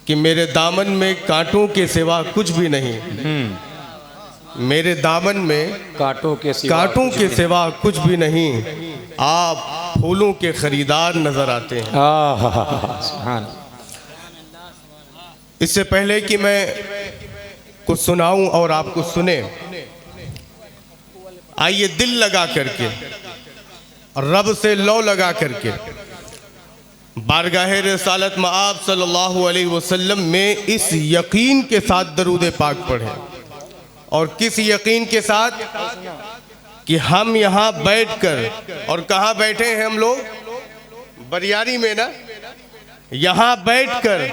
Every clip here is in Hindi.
कि मेरे दामन में कांटों के सिवा कुछ भी नहीं। मेरे दामन में कांटों के सिवा कुछ भी नहीं, आप फूलों के खरीदार नजर आते हैं। इससे पहले कि मैं कुछ सुनाऊं और आप कुछ सुने, आइए दिल लगा करके, रब से लौ लगा करके बारगाह रिसालत मआब सल्लल्लाहु अलैहि वसल्लम में इस यकीन के साथ दरूद पाक पढ़ें। और किस यकीन के साथ कि हम यहाँ बैठकर, और कहाँ बैठे हैं हम लोग? बरियारी में ना। यहाँ बैठकर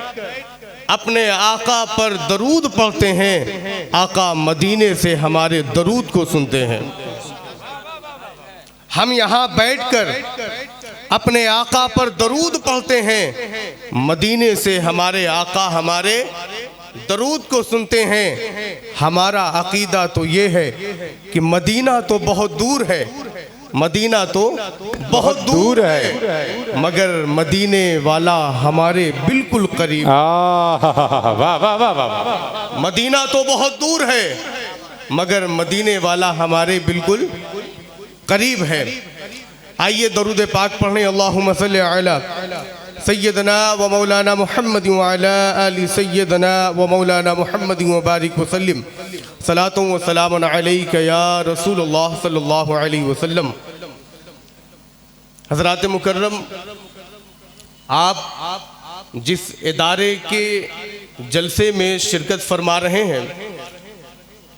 अपने आका पर दरूद पढ़ते हैं, आका मदीने से हमारे दरूद को सुनते हैं। हम यहाँ बैठकर अपने आका पर दरूद पढ़ते हैं, मदीने से हमारे आका हमारे दरूद को सुनते हैं। हमारा अकीदा तो ये है कि मदीना तो बहुत दूर है, मदीना तो बहुत दूर है, मगर मदीने वाला हमारे बिल्कुल करीब। वाह वाह वाह वाह। मदीना तो बहुत दूर है, मगर मदीने वाला हमारे बिल्कुल करीब है। आइए दरूद पाक पढ़ें। अल्लाहुम्मा सल्ली अला सय्यदना व मौलाना मुहम्मद व अला आलि सय्यदना व मौलाना मुहम्मद व बारिक व सल्लिम सलातु व सलामुन अलैका या रसूलुल्लाह सल्लल्लाहु अलैहि वसल्लम। हज़रात मुकर्रम, आप जिस इदारे के जलसे में शिरकत फरमा रहे हैं,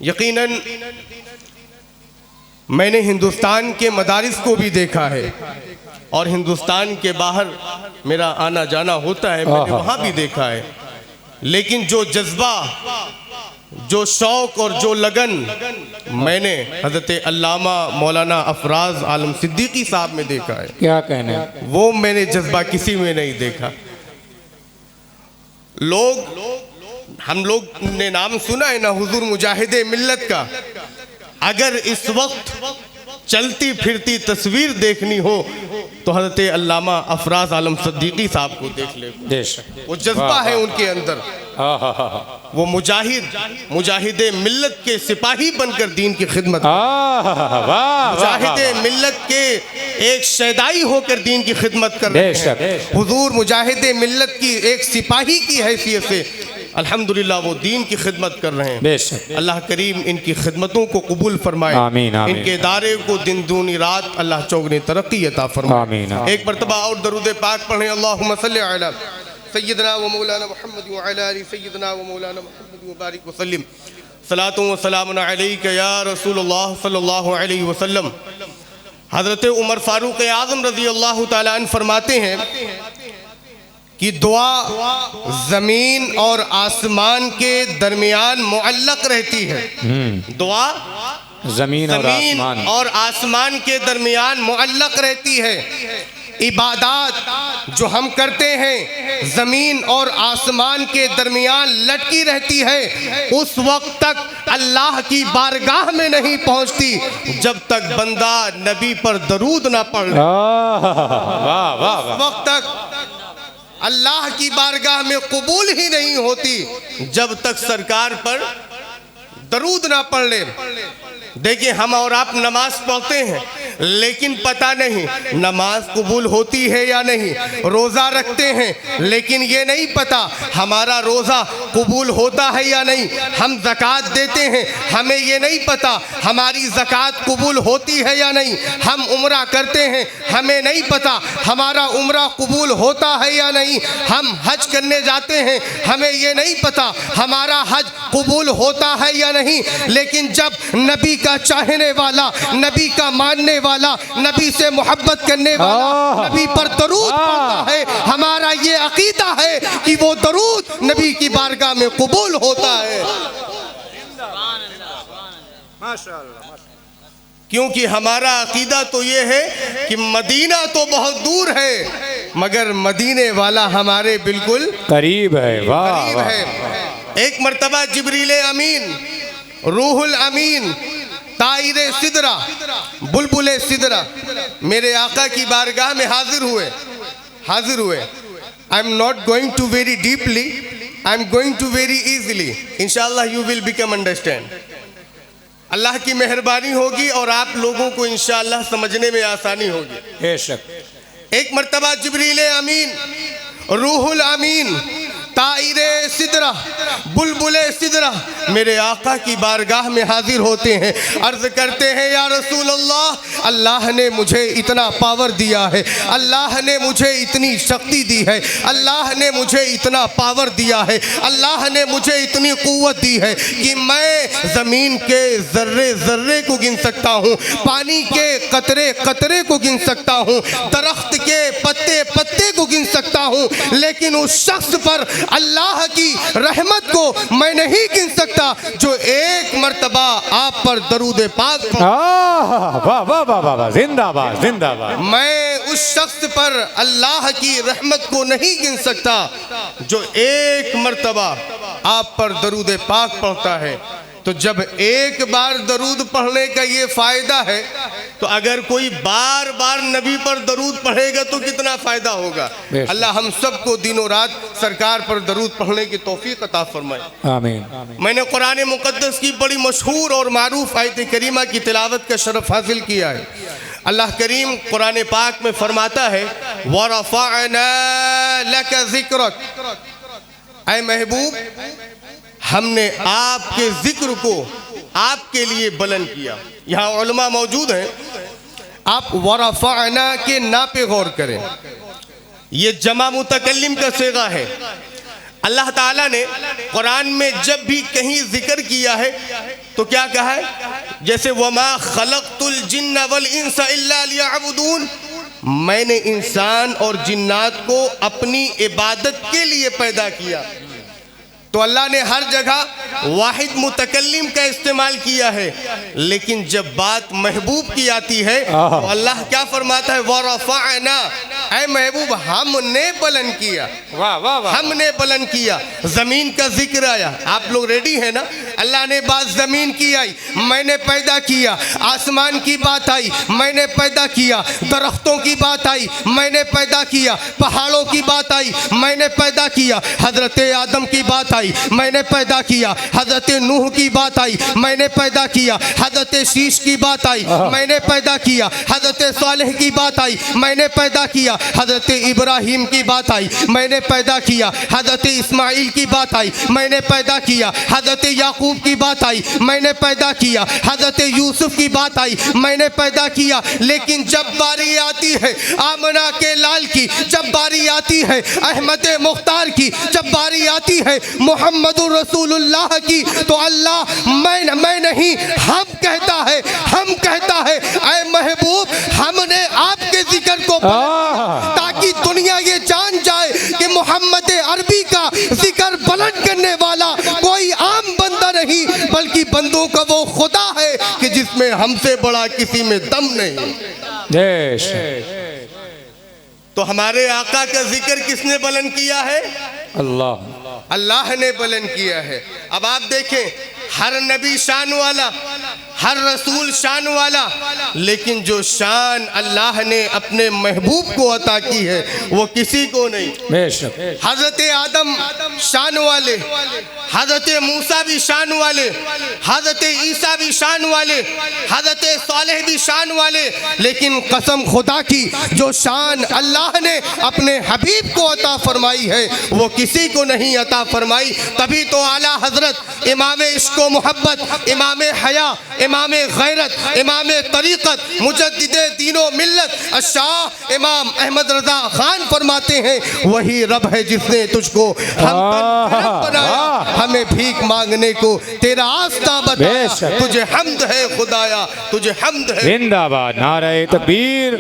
यकीनन मैंने हिंदुस्तान के मदारिस को भी देखा है और हिंदुस्तान के बाहर मेरा आना जाना होता है, मैंने वहाँ भी देखा है। लेकिन जो जज्बा, जो शौक़ और जो लगन मैंने हज़रत अल्लामा मौलाना अफराज आलम सिद्दीकी साहब में देखा है, क्या कहने, वो मैंने जज्बा किसी में नहीं देखा। हम लोग ने नाम सुना है ना हुजूर मुजाहिदे मिल्लत का। अगर इस वक्त चलती फिरती तस्वीर देखनी हो तो हज़रत अल्लामा अफराज आलम सिद्दीकी साहब को देख ले। वो जज्बा है उनके अंदर, वो मुजाहिदे मिल्लत के सिपाही बनकर दीन की खिदमत, मुजाहिदे मिल्लत के एक शैदाई होकर दीन की खिदमत कर रहे हैं। हुजूर मुजाहिदे मिल्लत की एक सिपाही की हैसियत से अल्हम्दुलिल्लाह वो दीन की खिदमत कर रहे हैं। अल्लाह करीम इनकी खिदमतों को कबूल फरमाए, आमीन, आमीन। इनके दायरे को दिन दूनी रात अल्लाह चौगनी तरक्की अता फरमाए, आमीन, आमीन। एक मरतबा और दरूद पाक पढ़ें। अल्लाहुम्मा सल्ली अला सय्यदना व मौलाना मुहम्मद व अला आलि सय्यदना व मौलाना मुहम्मद व बारिक व सल्लिम सलातु व सलामुन अलैका या रसूलुल्लाह सल्लल्लाहु अलैहि वसल्लम। हज़रत उमर फारूक आज़म रज़ी अल्लाह तआला अन्हु फरमाते हैं कि दुआ ज़मीन और आसमान के दरमियान मुअल्लक़ रहती है। दुआ ज़मीन और आसमान के दरमियान मुअल्लक़ रहती है। इबादत जो हम करते हैं ज़मीन और आसमान के दरमियान लटकी रहती है, उस वक्त तक अल्लाह की बारगाह में नहीं पहुंचती जब तक बंदा नबी पर दरूद ना पढ़ ले। उस वक्त तक अल्लाह की बारगाह में कबूल ही नहीं होती जब तक सरकार पर दरूद ना पढ़ ले। देखिए, हम और आप नमाज पढ़ते हैं, लेकिन पता नहीं नमाज कबूल होती है या नहीं। रोज़ा रखते हैं, लेकिन ये नहीं पता हमारा रोज़ा कबूल होता है या नहीं। हम ज़कात देते हैं, हमें ये नहीं पता हमारी ज़कात कबूल होती है या नहीं। हम उम्रा करते हैं, हमें नहीं पता हमारा उम्रा कबूल होता है या नहीं। हम हज करने जाते हैं, हमें ये नहीं पता हमारा हज कबूल होता है या नहीं। लेकिन जब नबी का चाहने वाला, नबी का मानने वाला, नबी से मोहब्बत करने वाला नबी पर दरूद पढ़ता है, हमारा ये अकीदा है कि वो दरूद नबी की बारगाह में कबूल होता है। क्योंकि हमारा अकीदा तो ये है कि मदीना तो बहुत दूर है, मगर मदीने वाला हमारे बिल्कुल करीब है। करीब है। एक मर्तबा जिब्रील अमीन, रूहुल अमीन, ताइरे सिदरा, बुलबुले सिदरा मेरे आका की बारगाह में हाजिर हुए। I am not going to very deeply, I am going to very easily, इंशाल्लाह यू विल बिकम अंडरस्टैंड। अल्लाह की मेहरबानी होगी और आप लोगों को इंशाल्लाह समझने में आसानी होगी। बेशक। एक मर्तबा जिब्रील अमीन, रूहुल अमीन, ताइरे सिदरा, बुलबुले सिदरा मेरे आका की बारगाह में हाजिर होते हैं। अर्ज करते हैं या रसूल अल्लाह, अल्लाह ने मुझे इतना पावर दिया है, अल्लाह ने मुझे इतनी शक्ति दी है, अल्लाह ने मुझे इतना पावर दिया है, अल्लाह ने मुझे इतनी कुव्वत दी है कि मैं ज़मीन के ज़र्रे ज़र्रे को गिन सकता हूँ, पानी के कतरे कतरे को गिन सकता हूँ, दरख्त के पत्ते पत्ते को गिन सकता हूँ, लेकिन उस शख्स पर अल्लाह की रहमत को मैं नहीं गिन सकता जो एक मर्तबा आप पर दरूद पाक। वाह वाह वाह वाह वाह, जिंदाबाद जिंदाबाद। मैं उस शख्स पर अल्लाह की रहमत को नहीं गिन सकता जो एक मर्तबा आप पर दरूद पाक पढ़ता है। तो जब एक बार दरूद पढ़ने का ये फायदा है, तो अगर कोई बार बार नबी पर दरूद पढ़ेगा तो कितना फायदा होगा। अल्लाह हम सबको दिनों रात सरकार पर दरूद पढ़ने की तौफीक अता फरमाए। आमीन। मैंने कुरान मुक़द्दस की बड़ी मशहूर और मारूफ आयत करीमा की तिलावत का शरफ हासिल किया है। अल्लाह करीम कुरान पाक में फरमाता है वरफ़अना लका ज़िक्रक, ऐ महबूब हमने आपके जिक्र को आपके लिए बुलंद किया। यहाँ उलमा मौजूद हैं, आप वरफ़अना के ना पे गौर करें, ये जमा मुतकल्लिम का सेगा है। अल्लाह ताला ने कुरान में जब भी कहीं जिक्र किया है तो क्या कहा है, जैसे वमा खलक़तुल जिन्ना वल इंसा इल्ला लियअबुदून, मैंने इंसान और जिन्नात को अपनी इबादत के लिए पैदा किया। तो अल्लाह ने हर जगह वाहिद मुतकल्लिम का इस्तेमाल किया है, लेकिन जब बात महबूब की आती है तो अल्लाह क्या फरमाता है वरफ़अना, ऐ महबूब हमने बुलंद किया। वाह वाह वाह, हमने बुलंद किया। ज़मीन का जिक्र आया, आप लोग रेडी है ना। अल्लाह ने बात ज़मीन की आई, मैंने पैदा किया। आसमान की बात आई, मैंने पैदा किया। दरख्तों की बात आई, मैंने पैदा किया। पहाड़ों की बात आई, मैंने पैदा किया। हज़रत आदम की बात आई, मैंने पैदा किया। हज़रत नूह की बात आई, मैंने पैदा किया। हज़रत शीश की बात आई, मैंने पैदा किया। हज़रत सालेह की बात आई, मैंने पैदा किया। हज़रत इब्राहीम की बात आई, मैंने पैदा किया। हज़रत इस्माइल की बात आई, मैंने पैदा किया। हज़रत याकूब की बात आई, मैंने पैदा किया। हज़रत यूसुफ की बात आई, मैंने पैदा किया। लेकिन जब बारी आती है आमना के लाल की, जब बारी आती है अहमद मुख्तार की, जब बारी आती है मोहम्मदुर रसूलुल्लाह की, तो अल्लाह मैं नहीं हम कहता है, हम कहता है ऐ महबूब हमने आपके जिक्र को ताकि दुनिया ये जान जाए कि मोहम्मद अरबी का जिक्र बुलंद करने वाला कोई आम बंदा नहीं, बल्कि बंदों का वो खुदा है कि जिसमें हमसे बड़ा किसी में दम नहीं। तो हमारे आका का जिक्र किसने बुलंद किया है? अल्लाह, अल्लाह ने बुलंद किया है। अब आप देखें, हर नबी शान वाला, हर रसूल शान वाला, लेकिन जो शान अल्लाह ने अपने महबूब को अता की है वो किसी को नहीं। बेशक। हजरत आदम शान वाले, हजरत मूसा भी शान वाले, हजरत ईसा भी शान वाले, हजरत सालेह भी शान वाले, लेकिन कसम खुदा की जो शान अल्लाह ने अपने हबीब को अता फरमाई है वो किसी को नहीं अता फरमाई। तभी तो आला हजरत इमाम इश्क व मोहब्बत, इमाम हया, इमाम गैरत, इमाम तरीक़त, मुजद्दिदे दीनो मिल्लत शाह इमाम अहमद रज़ा खान फरमाते हैं वही रब है जिसने तुझको हम बनाया, हमें भीख मांगने को तेरा आस्था बताया। तुझे हम्द है खुदाया, तुझे हम्द है। जिंदाबाद। नारे तकबीर,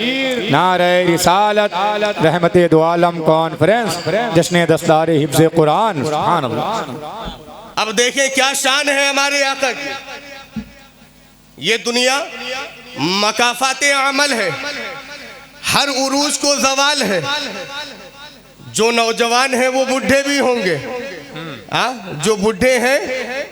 नारे रिसालत, रहमते दो आलम कॉन्फ्रेंस, जश्न दस्तदार हिफ्ज़ कुरान। सुभान अल्लाह। अब देखें क्या शान है हमारे आका की। ये दुनिया मकाफाते अमल है, हर उरूज को जवाल है। जो नौजवान है वो बुढ़े भी होंगे, जो बुढ़े हैं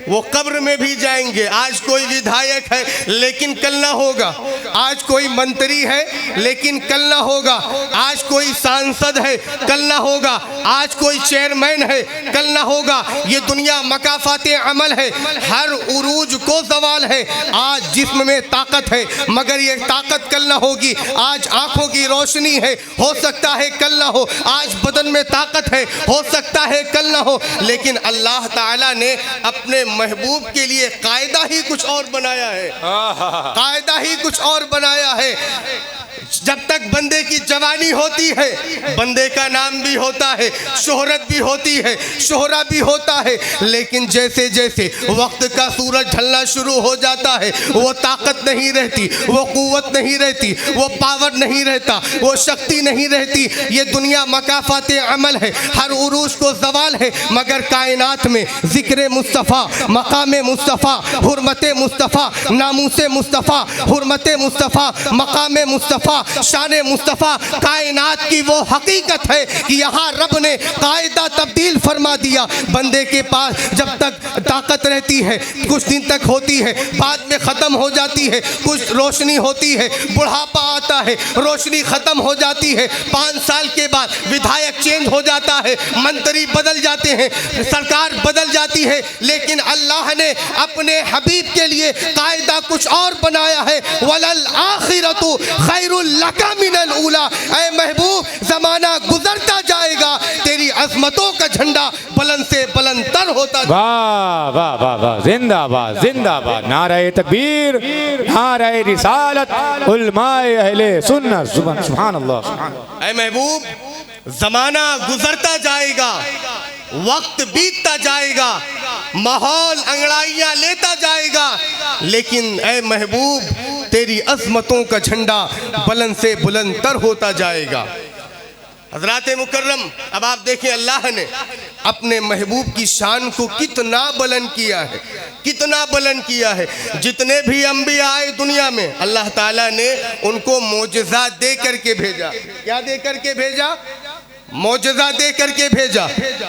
वो कब्र में भी जाएंगे। आज कोई विधायक है लेकिन कल ना होगा, आज कोई मंत्री है लेकिन कल ना होगा, आज कोई सांसद है कल ना होगा, आज कोई चेयरमैन है कल ना होगा। ये दुनिया मकाफाते अमल है, हर उरूज को सवाल है। आज जिस्म में ताकत है मगर ये ताकत कल ना होगी। आज आंखों की रोशनी है, हो सकता है कल ना हो। आज बदन में ताकत है, हो सकता है कल ना हो। लेकिन अल्लाह ताला ने अपने महबूब के लिए कायदा ही कुछ और बनाया है, कायदा ही कुछ और बनाया है। जब तक बंदे की जवानी होती है बंदे का नाम भी होता है, शोहरत भी होती है, शोहरा भी होता है। लेकिन जैसे जैसे वक्त का सूरज ढलना शुरू हो जाता है वो ताकत नहीं रहती, वो कुव्वत नहीं रहती, वो पावर नहीं रहता, वो शक्ति नहीं रहती। ये दुनिया मकाफाते अमल है, हर उरूज को सवाल है। मगर कायनात में जिक्र मुस्तफ़ा, मकाम मुस्तफ़ा, हुर्मत मुस्तफ़ा, नामूस मुस्तफ़ा, हुर्मत मुस्तफ़ा, मकाम मुस्तफ़ा, शान मुस्तफ़ा, कायनात की वो हकीकत है कि यहाँ रब ने कायदा तब्दील फरमा दिया। बंदे के पास जब तक ताकत रहती है कुछ दिन तक होती है, बाद में ख़त्म हो जाती है। कुछ रोशनी होती है, बुढ़ापा आता है, रोशनी ख़त्म हो जाती है। 5 साल के बाद विधायक चेंज हो जाता है, मंत्री बदल जाते हैं, सरकार बदल जाती है। लेकिन अल्लाह ने अपने हबीब के लिए कायदा कुछ और बनाया है। वलल आखिरतु खैरुल लका मिनल ऊला। ऐ महबूब, जमाना गुजरता जाएगा, तेरी अजमतों का झंडा बुलंद से बुलंद तर होता। वाह वाह वाह वाह, जिंदाबाद जिंदाबाद, नारे तकबीर, नारे रिसालत, उलमाए अहले सुन्नत, सुभान अल्लाह। ऐ महबूब, जमाना गुजरता जाएगा, वक्त बीतता जाएगा, माहौल अंगड़ाइयाँ लेता जाएगा, लेकिन ऐ महबूब तेरी अज़मतों का झंडा बुलंद से बुलंद तर होता जाएगा। हज़रात मुकर्रम, अब आप देखें अल्लाह ने अपने महबूब की शान को कितना बुलंद किया है, कितना बुलंद किया है। जितने भी अंबिया आए दुनिया में अल्लाह ताला ने उनको मोजज़ा दे करके भेजा। क्या दे करके भेजा? मोजज़ा दे करके भेजा।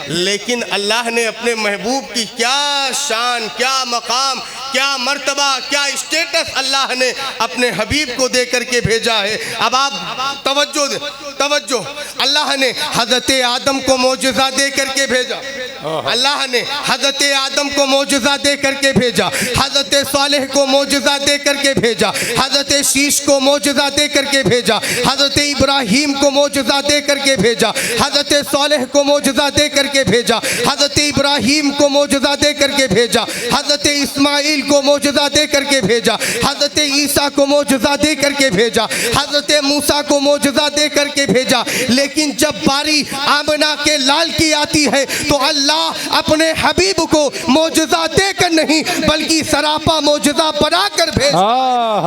लेकिन अल्लाह ने अपने महबूब की क्या शान, क्या मकाम, क्या मर्तबा, क्या स्टेटस अल्लाह ने अपने हबीब को दे करके भेजा है। अब आप तवज्जो, अल्लाह ने हज़रत आदम को मोजज़ा दे करके भेजा। अल्लाह ने हज़रत आदम को मोजज़ा दे करके भेजा, हज़रत सालेह को मोजज़ा दे करके भेजा, हज़रत शीश को मोजज़ा दे करके भेजा, हज़रत इब्राहीम को मोजज़ा दे करके भेजा, हज़रत सालेह को मोजज़ा दे करके भेजा, हज़रत इब्राहीम को मोजज़ा दे करके भेजा, हज़रत इस्माइल को मोजज़ा दे करके भेजा, हज़रत ईसा को मोजज़ा दे करके भेजा, हज़रत मूसा को मोजज़ा दे करके भेजा। लेकिन जब बारी आमना के लाल की आती है तो अल्लाह अपने हबीब को मोजज़ा देकर नहीं बल्कि सरापा मोजज़ा बनाकर भेजा।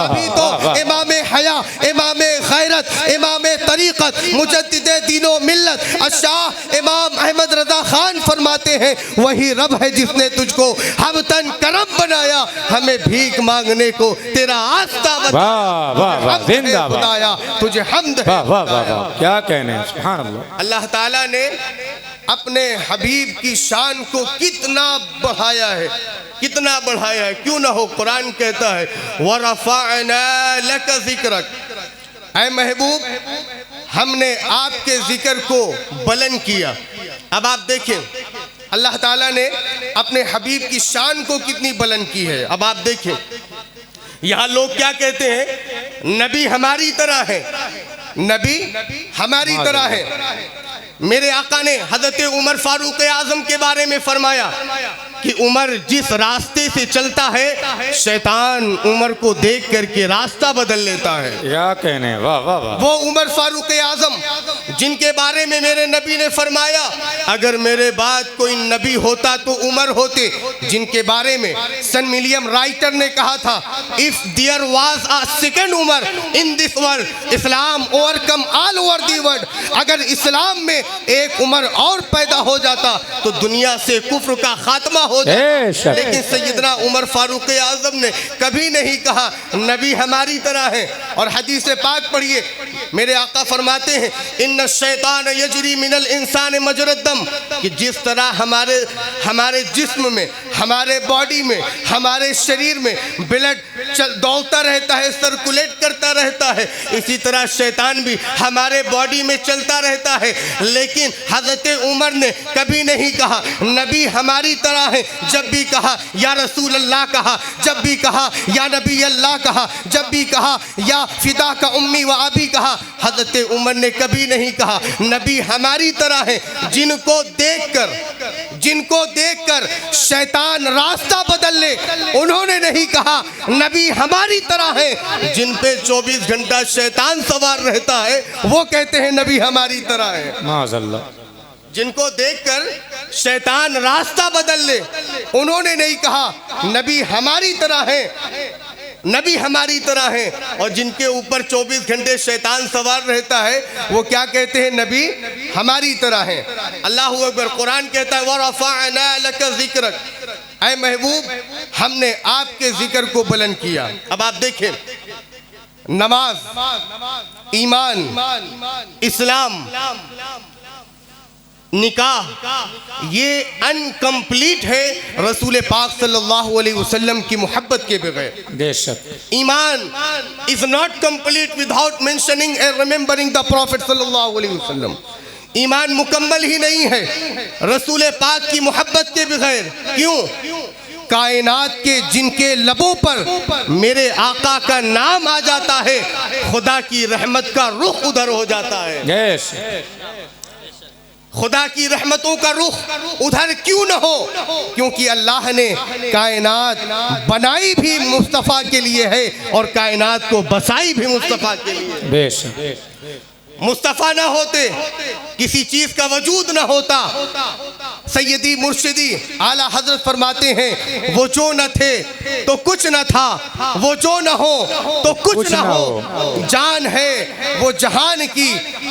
अभी तो इमाम हया, इमाम खैरत, इमाम तरीक़त, मुजद्दिद दीनो मिल्लत शाह इमाम अहमद रज़ा खान फरमाते हैं, वही रब है जिसने तुझको हमतन करम बनाया, हमें भीख मांगने को तेरा आस्था बताया, तुझे हमद है। वाह वाह वाह, क्या कहने, सुभान अल्लाह। अल्लाह ताला ने अपने हबीब की शान को कितना बढ़ाया है, कितना बढ़ाया है। क्यों ना हो, कुरान कहता है वरफ़अना लक ज़िक्रक। ऐ महबूब, हमने आपके जिक्र को बुलंद किया। अब आप देखें अल्लाह ताला ने अपने हबीब की शान को कितनी बुलंद की है। अब आप देखें यहाँ लोग क्या कहते हैं, नबी हमारी तरह है, नबी हमारी तरह है। मेरे आका ने हज़रत उमर फारूक आज़म के बारे में फरमाया कि उमर जिस रास्ते से चलता है शैतान उमर को देख करके रास्ता बदल लेता है। क्या कहने, वाह वाह वाह। वो उमर फारूक आज़म जिनके बारे में मेरे नबी ने फरमाया अगर मेरे बाद कोई नबी होता तो उमर होते, जिनके बारे में सन विलियम राइटर ने कहा था, if there was a second Umar in this world Islam overcome all over the world. अगर इस्लाम में एक उमर और पैदा हो जाता तो दुनिया से कुफ्र का खात्मा हो जाता। बेशक। लेकिन सैयदना उमर फारूक आजम ने कभी नहीं कहा नबी हमारी तरह है। और हदीस पाक पढ़िए, मेरे आका फरमाते हैं इन्न शैतान यजरी मिनल इंसान मजरद्दम, कि जिस तरह हमारे जिस्म में, हमारे बॉडी में, हमारे शरीर में ब्लड दौड़ता रहता है, सर्कुलेट करता रहता है, इसी तरह शैतान भी हमारे बॉडी में चलता रहता है। लेकिन हजरत उमर ने कभी नहीं कहा नबी हमारी तरह है। जब भी कहा या रसूल अल्लाह कहा, जब भी कहा या नबी अल्लाह कहा, जब भी कहा या फिदा का उम्मी व अबी कहा, हजरत उमर ने कभी नहीं कहा नबी हमारी तरह है। जिनको देखकर शैतान रास्ता बदल ले, उन्होंने नहीं कहा नबी हमारी तरह है। जिन पे 24 घंटा शैतान सवार रहता है वो कहते हैं नबी हमारी तरह है। माज़अल्लाह। जिनको देखकर शैतान रास्ता बदल ले, उन्होंने नहीं कहा नबी हमारी तरह है, नबी हमारी तरह है। और जिनके ऊपर 24 घंटे शैतान सवार रहता है वो क्या कहते हैं नबी हमारी तरह है। अल्लाहू अकबर। कुरान कहता है वरफ़अना लका ज़िक्रक, ऐ महबूब हमने आपके जिक्र को बुलंद किया। अब आप देखें, नमाज, ईमान, इस्लाम, निकाह, ये अनकम्प्लीट है रसूल पाक सल्लल्लाहु अलैहि वसल्लम की मोहब्बत के बगैर। बेशक। ईमान is not complete without mentioning and remembering the prophet सल्लल्लाहु अलैहि वसल्लम। ईमान मुकम्मल ही नहीं है रसूल पाक की मोहब्बत के बगैर। क्यों? कायनात के जिनके लबों पर मेरे आका का नाम आ जाता है, खुदा की रहमत का रुख उधर हो जाता है। खुदा की रहमतों का रुख उधर क्यों न हो? क्योंकि अल्लाह ने कायनात बनाई भी मुस्तफ़ा के लिए है और कायनात को बसाई भी मुस्तफ़ा के लिए। बेशक। मुस्तफ़ा ना होते किसी चीज का वजूद ना होता। सैयदी मुर्शिदी आला हजरत फरमाते हैं वो जो न थे तो कुछ न था, वो जो न हो तो कुछ न हो। जान है वो जहान की,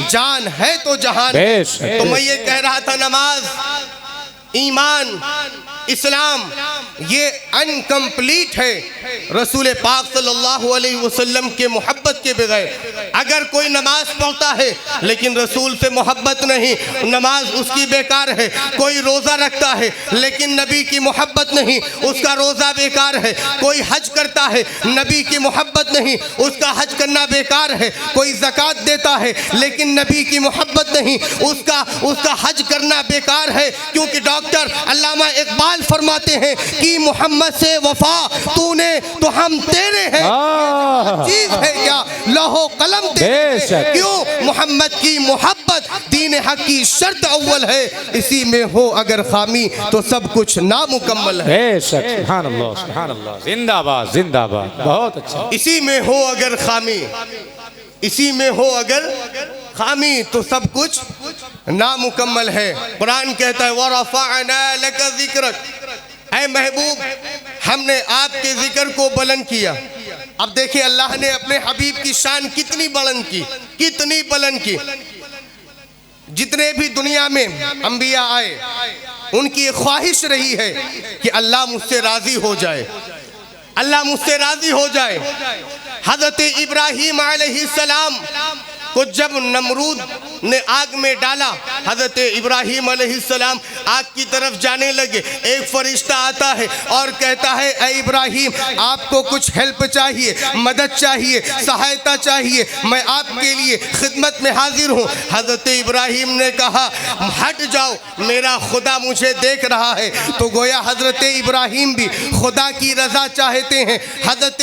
जान है तो जहान। तो मैं ये कह रहा था नमाज, ईमान, इस्लाम ये अनकम्प्लीट है रसूल पाक सल्लल्लाहु अलैहि वसल्लम के मोहब्बत के बगैर। अगर कोई नमाज पढ़ता है लेकिन रसूल से मोहब्बत नहीं, नमाज उसकी बेकार है। कोई रोज़ा रखता है लेकिन नबी की मोहब्बत नहीं, उसका रोज़ा बेकार है। कोई हज करता है, नबी की मोहब्बत नहीं, उसका हज करना बेकार है। कोई ज़कात देता है लेकिन नबी की मोहब्बत नहीं, उसका हज करना बेकार है। क्योंकि डॉक्टर अल्लामा इकबाल फरमाते हैं कि मोहम्मद से वफा तूने तो हम तेरे हैं, चीज है क्या लौहो कलम तेरे। क्यों? मोहम्मद की मोहब्बत दीन हक की शर्त अव्वल है। इसी में हो अगर खामी तो सब कुछ नामुकम्मल है। सुभान अल्लाह, सुभान अल्लाह, जिंदाबाद जिंदाबाद। बहुत अच्छा। इसी में हो अगर खामी, इसी में हो अगर खामी तो सब कुछ नामुकम्मल है। कुरान कहता है वरफ़अना लका ज़िक्रक, ऐ महबूब हमने आपके जिक्र को बुलंद किया। अब देखिए अल्लाह ने अपने हबीब की शान कितनी बुलंद की, कितनी बुलंद की। जितने भी दुनिया में अंबिया आए उनकी ख्वाहिश रही है कि अल्लाह मुझसे राजी हो जाए, अल्लाह मुझसे राजी हो जाए। हज़रत इब्राहीम अलैहिस्सलाम को जब नमरूद ने आग में डाला, हज़रत इब्राहीम अलैहिस्सलाम आग की तरफ जाने लगे। एक फरिश्ता आता है और कहता है ऐ इब्राहीम आपको कुछ हेल्प चाहिए, मदद चाहिए, सहायता चाहिए, मैं आपके लिए खिदमत में हाजिर हूँ। हज़रत इब्राहीम ने कहा हट जाओ, मेरा खुदा मुझे देख रहा है। तो गोया हज़रत इब्राहीम भी खुदा की रज़ा चाहते हैं। हज़रत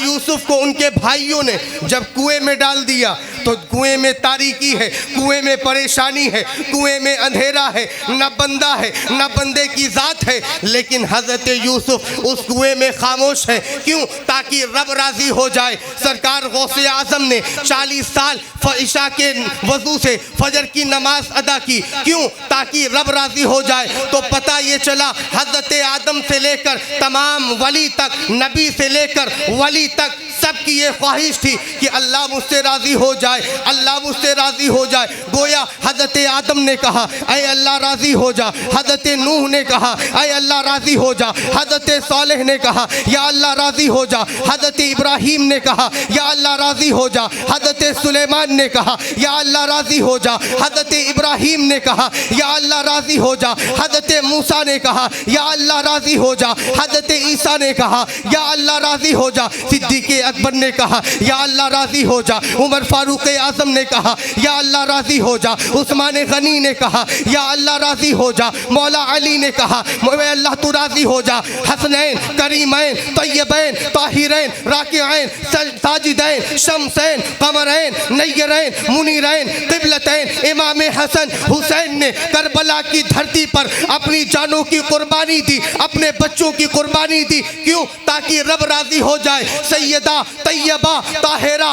यूसुफ को उनके भाइयों ने जब कुएं में डाल दिया तो कुएं में तारीकी है, कुएं में परेशानी है, कुएं में अंधेरा है, न बंदा है न बंदे की जात है। लेकिन हज़रत यूसुफ उस कुएं में खामोश है। क्यों? ताकि रब राजी हो जाए। सरकार गौसे आज़म ने 40 साल ईशा के वजू से फजर की नमाज अदा की। क्यों? ताकि रब राजी हो जाए। तो पता ये चला हज़रत आदम से लेकर तमाम वली तक, नबी से लेकर वली तक सबकी ये ख्वाहिश थी कि अल्लाह मुझसे राज़ी हो जाए, अल्लाह मुझसे राज़ी हो जाए। गोया हज़रत आदम ने कहा ऐ अल्लाह राज़ी हो जा, हज़रत नूह ने कहा ऐ अल्लाह राज़ी हो जा, हज़रत सालेह ने कहा या अल्लाह राज़ी हो जा, हज़रत इब्राहीम ने कहा या अल्लाह राज़ी हो जा, हज़रत सुलेमान ने कहा या अल्लाह राज़ी हो जा, हज़रत इब्राहीम ने कहा या अल्लाह राज़ी हो जा, हज़रत मूसा ने कहा या अल्लाह राज़ी हो जा, हज़रत ईसा ने कहा या अल्लाह राज़ी हो जा, सिद्दीक़ अकबर ने कहा या अल्लाह राज़ी हो जा, उमर फारूक आज़म ने कहा या अल्लाह राज़ी हो जा, उस्मान गनी ने कहा या अल्लाह राज़ी हो जा, मौला अली ने कहा अल्लाह तू राज़ी हो जा, हसनैन करीमैन तय्यबैन ताहिरैन राकिऐन साजिदैन शमसैन कमरैन नय्यरैन मुनीरैन क़िबलतैन इमाम हसन हुसैन ने करबला की धरती पर अपनी जानों की कुर्बानी दी, अपने बच्चों की कुर्बानी दी। क्यों? ताकि रब राज़ी हो जाए। सैयदा तैयबा ताहिरा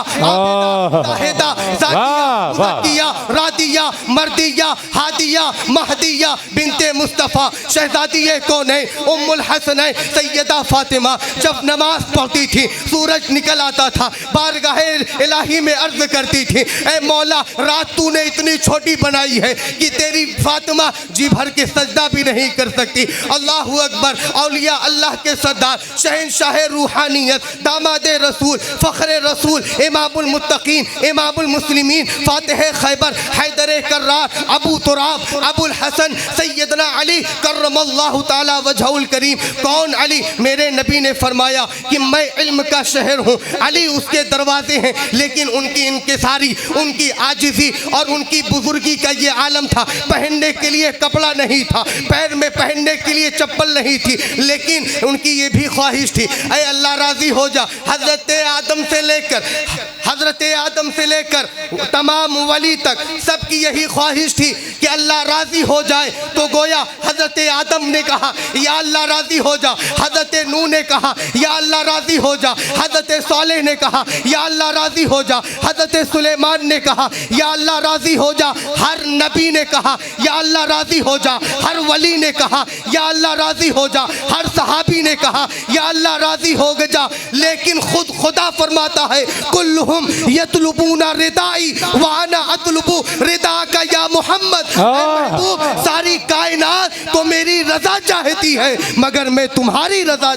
ताहिदा ज़ाकिया रादिया मर्दिया हादिया महदिया बिनते मुस्तफ़ा शहज़ादिए कौनैन उम्मुल हसनैन सैयदा फातिमा जब नमाज पढ़ती थी सूरज निकल आता था, बारगाहे इलाही में अर्ज़ करती थी ऐ मौला रात तूने इतनी छोटी बनाई है कि तेरी फातिमा जी भर के सजदा भी नहीं कर सकती। अल्लाहु अकबर। औलिया अल्लाह के सरदार शहंशाह रूहानियत दामादे रसूल फ़ख्रे रसूल इमामुल मुत्तकीन इमामुल मुस्लिमीन फातिह खैबर हैदर कर्रार अबू तुराब अबुल हसन सैयदना अली करमल्लाहु ताला वजहुल करीम। कौन अली? मेरे नबी ने फरमाया कि मैं इल्म का शहर हूँ, अली उसके दरवाजे हैं, लेकिन उनकी इनकिसारी उनकी आजिज़ी और उनकी बुजुर्गी का ये आलम था। पहनने के लिए कपड़ा नहीं था, पैर में पहनने के लिए चप्पल नहीं थी, लेकिन उनकी ये भी ख्वाहिश थी ऐ अल्लाह राज़ी हो जा। हज़रत आदम से लेकर तमाम वली तक सबकी यही ख्वाहिश थी कि अल्लाह राज़ी हो जाए। तो गोया हज़रत आदम ने कहा या अल्लाह राज़ी हो जा, हज़रत नूह ने कहा या अल्लाह राज़ी हो जा, हज़रत सालेह ने कहा या अल्लाह राज़ी हो जा, हज़रत सुलेमान ने कहा या अल्लाह राज़ी हो जा, हर नबी ने कहा या अल्लाह राज़ी हो जा, हर वली ने कहा या अल्लाह राज़ी हो जा, हर सहाबी ने कहा या अल्लाह राज़ी हो जा। लेकिन खुद खुदा फरमाता है कुल्लुहुम यतलुबूना रिदाई व अना अतलुबु रिदा का या मोहम्मद। सारी कायनात तो मेरी रजा चाहती है मगर मैं तुम्हारी रजा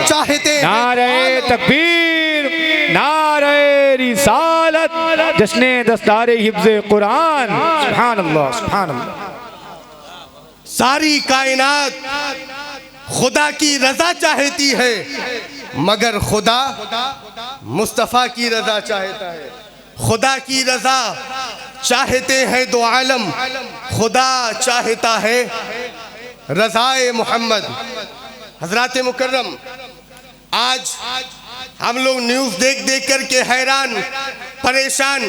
चाहते। नारे तकबीर, नारे रिसालत, जश्ने दस्तारे हिफ्ज़े कुरान। सुभान अल्लाह, सुभान अल्लाह। सारी कायनात खुदा की रजा चाहती है मगर खुदा मुस्तफ़ा की रजा चाहता है। खुदा की रजा चाहते हैं दो आलम, खुदा चाहता है रज़ाए मोहम्मद। हज़रात मुकर्रम, आज हम लोग न्यूज़ देख देख करके हैरान परेशान।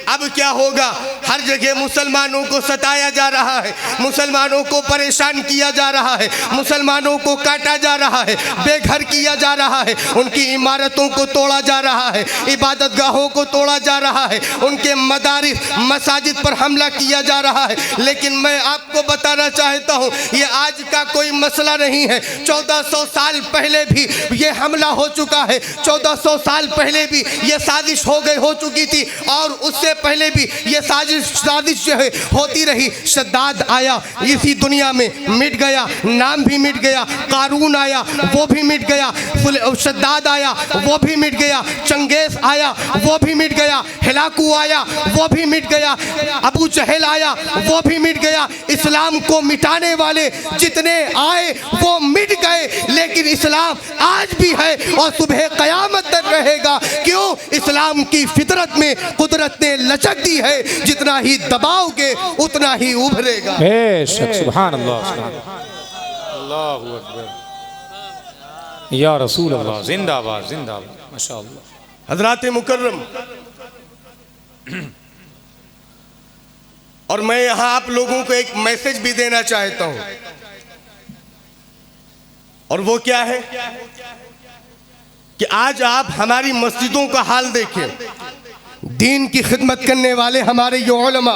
अब क्या होगा? हर जगह मुसलमानों को सताया जा रहा है, मुसलमानों को परेशान किया जा रहा है, मुसलमानों को काटा जा रहा है, बेघर किया जा रहा है, उनकी इमारतों को तोड़ा जा रहा है, इबादत गाहों को तोड़ा जा रहा है, उनके मदारिस मसाजिद पर हमला किया जा रहा है। लेकिन मैं आपको बताना चाहता हूँ ये आज का कोई मसला नहीं है। 1400 साल पहले भी ये हमला हो चुका है, 1400 साल पहले भी ये साजिश हो चुकी थी और उससे पहले भी ये साजिश जो है होती रही। शद्दाद आया, इसी दुनिया में मिट गया, नाम भी मिट गया। कारून आया, वो भी मिट गया। शद्दाद आया, वो भी मिट गया। चंगेज आया, वो भी मिट गया। हिलाकू आया, वो भी मिट गया। अबू जहल आया, वो भी मिट गया। इस्लाम को मिटाने वाले जितने आए वो मिट गए, लेकिन इस्लाम आज भी है और सुबह क़यामत तक रहेगा। क्यों? इस्लाम की फितरत में कुदरत ने लचक दी है, जितना ही दबाओगे उतना ही उभरेगा। सुभान अल्लाह, अल्लाहु अकबर, या रसूल अल्लाह, जिंदाबाद जिंदाबाद, माशाअल्लाह। हज़रात मुकर्रम, और मैं यहाँ आप लोगों को एक मैसेज भी देना चाहता हूँ, और वो क्या है कि आज आप हमारी मस्जिदों का हाल देखें। दीन की खिदमत करने वाले हमारे ये उलमा,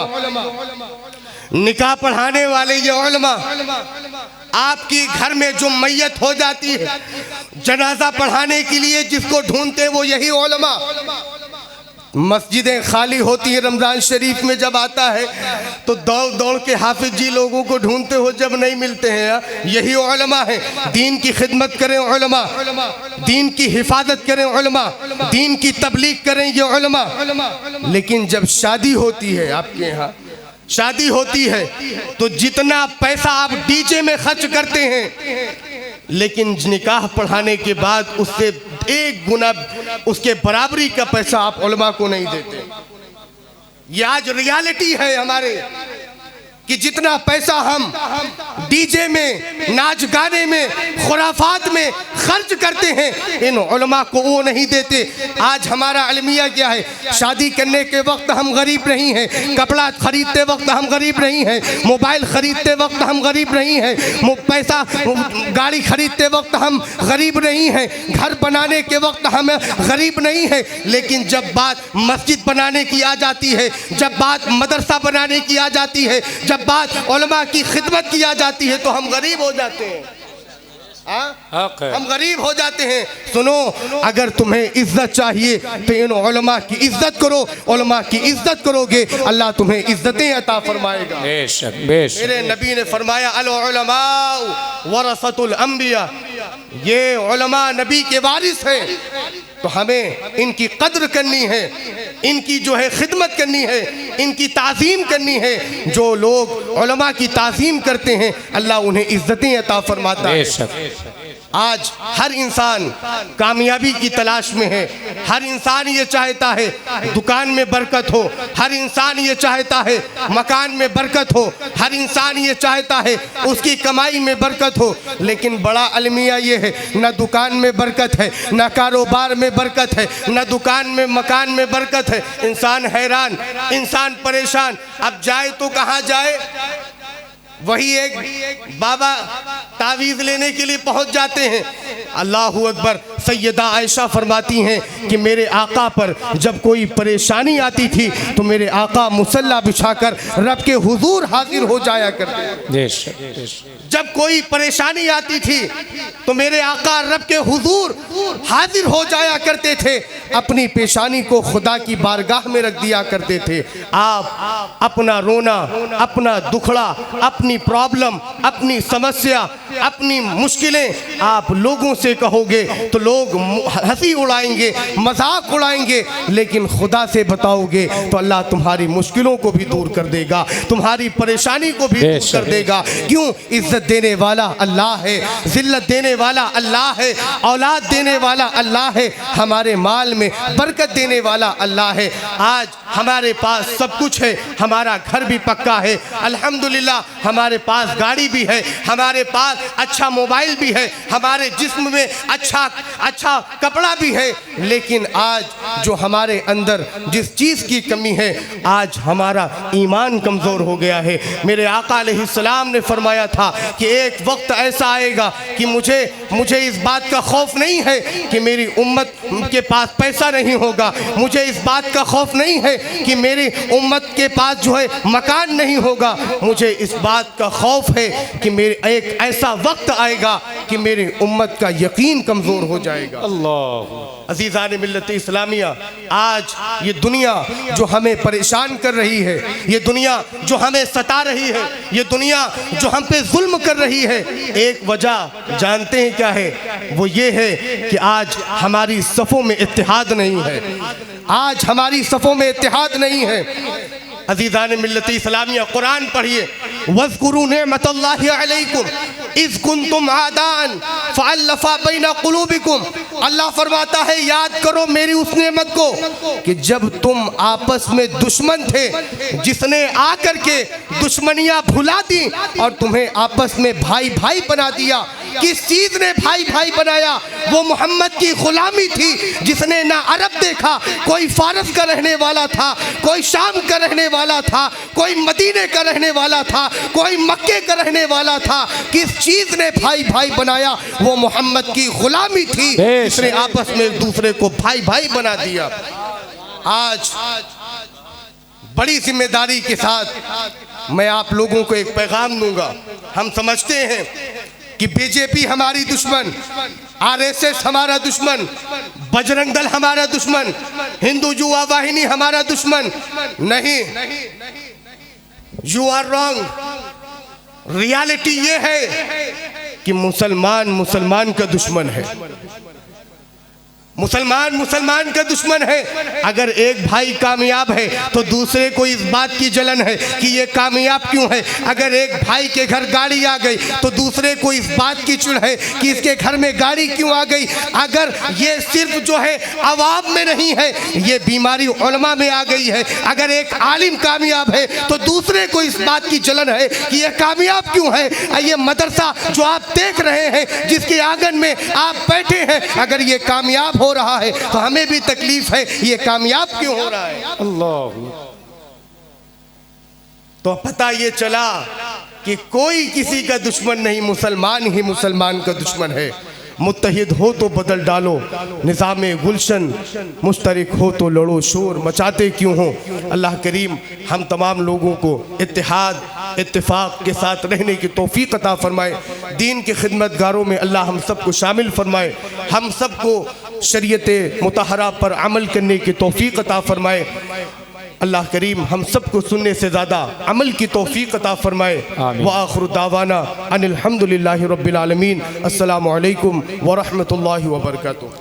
निकाह पढ़ाने वाले ये उलमा, आपकी घर में जो मैयत हो जाती है, जनाजा पढ़ाने के लिए जिसको ढूंढते हैं वो यही उलमा। मस्जिदें खाली होती हैं, रमज़ान शरीफ में जब आता है तो दौड़ दौड़ के हाफिज जी लोगों को ढूंढते हो, जब नहीं मिलते हैं यही उलमा है। दीन की खिदमत करें उलमा, दीन की हिफाजत करें उलमा, दीन की तबलीग करें ये उलमा। लेकिन जब शादी होती है, आपके यहाँ शादी होती है तो जितना पैसा आप डीजे में खर्च करते हैं, लेकिन निकाह पढ़ाने के बाद उससे 1 गुना उसके बराबरी का पैसा आप उलमा को नहीं देते। ये आज रियलिटी है हमारे, कि जितना पैसा हम डीजे में, नाच गाने में, खुराफात में खर्च करते हैं, इन उलमा को वो नहीं देते। आज हमारा अलमिया क्या है, शादी करने के वक्त हम गरीब नहीं हैं, कपड़ा खरीदते वक्त हम गरीब नहीं हैं, मोबाइल खरीदते वक्त हम गरीब नहीं हैं, पैसा गाड़ी खरीदते वक्त हम गरीब नहीं हैं, घर बनाने के वक्त हम गरीब नहीं हैं। लेकिन जब बात मस्जिद बनाने की आ जाती है, जब बात मदरसा बनाने की आ जाती है, जब बात उलमा की खिदमत की आ जाती है तो हम गरीब हो जाते हैं। हम गरीब हो जाते हैं। सुनो, अगर तुम्हें इज्जत चाहिए तो इन उलमा की इज्जत करो। उलमा की इज्जत करोगे अल्लाह तुम्हें इज्जतें अता फरमाएगा। बेशक बेशक। मेरे नबी ने फरमाया अल उलमा वरसतुल अंबिया, ये उलमा नबी के वारिस हैं, तो हमें इनकी कद्र करनी है, इनकी जो है खिदमत करनी है, इनकी ताज़ीम करनी है। जो लोग उलमा की ताज़ीम करते हैं अल्लाह उन्हें इज्जतें अता फरमाता है। आज हर इंसान कामयाबी की तलाश में है। हर इंसान ये चाहता है दुकान में बरकत हो, हर इंसान ये चाहता है मकान में बरकत हो, हर इंसान ये चाहता है उसकी कमाई में बरकत हो। लेकिन बड़ा अलमिया ये है, न दुकान में बरकत है, न कारोबार में बरकत है, न दुकान में मकान में बरकत है। इंसान हैरान, इंसान परेशान, अब जाए तो कहाँ जाए। वही एक बाबा तावीज़ लेने के लिए पहुंच जाते हैं। अल्लाहू अकबर। सैयदा आयशा फरमाती हैं कि मेरे आका पर जब कोई परेशानी आती थी तो मेरे आका मुसल्ला बिछाकर रब के हुजूर हाजिर हो जाया करते। जब कोई परेशानी आती थी तो मेरे आका रब के हुजूर हाजिर हो जाया करते थे, अपनी पेशानी को खुदा की बारगाह में रख दिया करते थे। आप अपना रोना, अपना दुखड़ा, अपनी प्रॉब्लम, अपनी समस्या, अपनी मुश्किलें आप लोगों से कहोगे तो लोग हंसी उड़ाएंगे, मजाक उड़ाएंगे, लेकिन खुदा से बताओगे तो अल्लाह तुम्हारी मुश्किलों को भी दूर कर देगा, तुम्हारी परेशानी को भी दूर कर देगा। क्यों? इज्जत देने वाला अल्लाह है, जिल्लत देने वाला अल्लाह है, औलाद देने वाला अल्लाह है, हमारे माल में बरकत देने वाला अल्लाह है। आज हमारे पास सब कुछ है, हमारा घर भी पक्का है अल्हम्दुलिल्लाह, हमारे पास गाड़ी भी है, हमारे पास अच्छा मोबाइल भी है, हमारे जिस्म में अच्छा कपड़ा भी है। लेकिन आज जो हमारे अंदर जिस चीज़ की कमी है, आज हमारा ईमान कमज़ोर हो गया है। मेरे आका अलैहिस्सलाम ने फरमाया था कि एक वक्त ऐसा आएगा कि मुझे इस बात का खौफ नहीं है कि मेरी उम्मत के पास पैसा नहीं होगा, मुझे इस बात का खौफ नहीं है कि मेरी उम्मत के पास जो है मकान नहीं होगा, मुझे इस बात का खौफ है कि मेरे एक ऐसा वक्त आएगा कि मेरी उम्मत का यकीन कमज़ोर हो जाएगा। अल्लाह अज़ीज़ान मिल्लत इस्लामिया, आज ये दुनिया जो हमें परेशान कर रही है, ये दुनिया जो हमें सता रही है, ये दुनिया जो हम पे जुल्म कर रही है, एक वजह जानते हैं क्या है? वो ये है कि आज हमारी सफ़ों में इत्तेहाद नहीं है, आज हमारी सफ़ों में इत्तेहाद नहीं है। अज़ीज़ान मिल्लत इस्लामिया, कुरान पढ़िए, वज़्कुरू निअमतल्लाहि अलैकुम इज़ कुंतुम आदान फ़अल्लफ़ा बैना क़ुलूबिकुम। अल्लाह फरमाता है याद करो मेरी उस नेमत को कि जब तुम आपस में दुश्मन थे, जिसने आकर के दुश्मनियाँ भुला दी और तुम्हें आपस में भाई भाई बना दिया। किस चीज़ ने भाई भाई बनाया? वो मोहम्मद की गुलामी थी, जिसने ना अरब देखा, कोई फारस का रहने वाला था, कोई शाम का रहने वाला था, कोई मदीने का रहने वाला था, कोई मक्के का रहने वाला था। किस चीज़ ने भाई भाई बनाया? वो मोहम्मद की गुलामी थी, जिसने आपस में एक दूसरे को भाई भाई बना दिया। आज बड़ी जिम्मेदारी के साथ मैं आप लोगों को एक पैगाम दूंगा। हम समझते हैं कि बीजेपी हमारी दुश्मन, आरएसएस हमारा दुश्मन, बजरंग दल हमारा दुश्मन, हिंदू युवा वाहिनी हमारा दुश्मन। नहीं, यू आर रॉन्ग। रियलिटी ये है कि मुसलमान मुसलमान का दुश्मन है, मुसलमान मुसलमान का दुश्मन है। अगर एक भाई कामयाब है तो दूसरे को इस बात की जलन है कि ये कामयाब क्यों है। अगर एक भाई के घर गाड़ी आ गई तो दूसरे को इस बात की चिढ़ है कि इसके घर में गाड़ी क्यों आ गई। अगर ये सिर्फ जो है अवाम में नहीं है, ये बीमारी उलमा में आ गई है। अगर एक आलिम कामयाब है तो दूसरे को इस बात की जलन है कि ये कामयाब क्यों है। ये मदरसा जो आप देख रहे हैं, जिसके आंगन में आप बैठे हैं, अगर ये कामयाब हो रहा है तो हमें भी तकलीफ है, ये कामयाब क्यों हो रहा है। अल्लाह। तो पता ये चला कि कोई किसी का दुश्मन नहीं, मुसलमान ही मुसलमान का दुश्मन है। मुत्तहिद हो तो बदल डालो निज़ामे गुलशन, मुश्तरक हो तो लड़ो शोर मचाते क्यों हो। अल्लाह करीम हम तमाम लोगों को इत्तेहाद इत्तेफाक के साथ रहने की तौफीक अता फरमाए। दीन के खिदमतगारों में अल्लाह हम सबको शामिल फरमाए। हम सबको शरीयत मुतहरा पर अमल करने की तौफीक अता फरमाए। अल्लाह करीम हम सबको सुनने से ज़्यादा अमल की तौफीक अता फरमाए। व आखिरु दावाना अनिल हम्दुलिल्लाहि रब्बिल आलमीन। अस्सलामु अलैकुम व रहमतुल्लाहि व बरकातुहू।